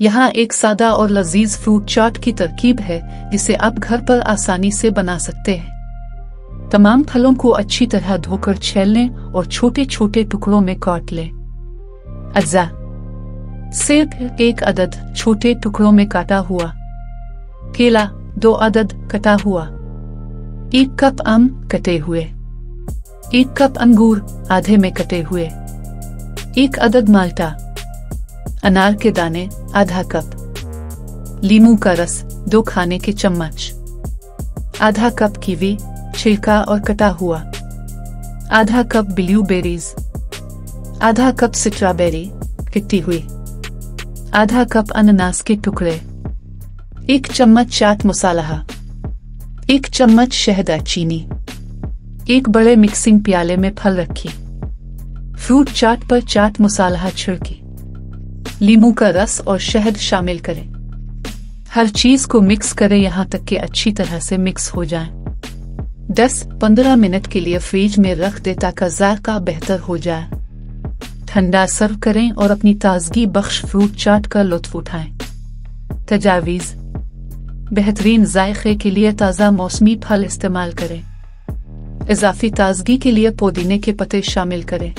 यहाँ एक सादा और लजीज फ्रूट चाट की तरकीब है जिसे आप घर पर आसानी से बना सकते हैं। तमाम फलों को अच्छी तरह धोकर छील लें और छोटे छोटे टुकड़ों में काट लें। अज्जा: सेब 1 अदद छोटे टुकड़ों में काटा हुआ, केला 2 अदद कटा हुआ, 1 कप आम कटे हुए, 1 कप अंगूर आधे में कटे हुए, 1 अदद माल्टा, अनार के दाने आधा कप, लीमू का रस 2 खाने के चम्मच, आधा कप कीवी छिलका और कटा हुआ, आधा कप ब्लूबेरीज, आधा कप स्ट्रॉबेरी कटी हुई, आधा कप अनानास के टुकड़े, 1 चम्मच चाट मसाला, 1 चम्मच शहद चीनी, 1 बड़े मिक्सिंग प्याले में फल रखी, फ्रूट चाट पर चाट मसाला छिड़की, लीमू का रस और शहद शामिल करें। हर चीज को मिक्स करें यहाँ तक कि अच्छी तरह से मिक्स हो जाए। 10-15 मिनट के लिए फ्रिज में रख दें ताकि जायका बेहतर हो जाए। ठंडा सर्व करें और अपनी ताजगी बख्श फ्रूट चाट का लुत्फ उठाएं। तजावीज़: बेहतरीन जायके के लिए ताज़ा मौसमी फल इस्तेमाल करें। इजाफी ताजगी के लिए पुदीने के पत्ते शामिल करें।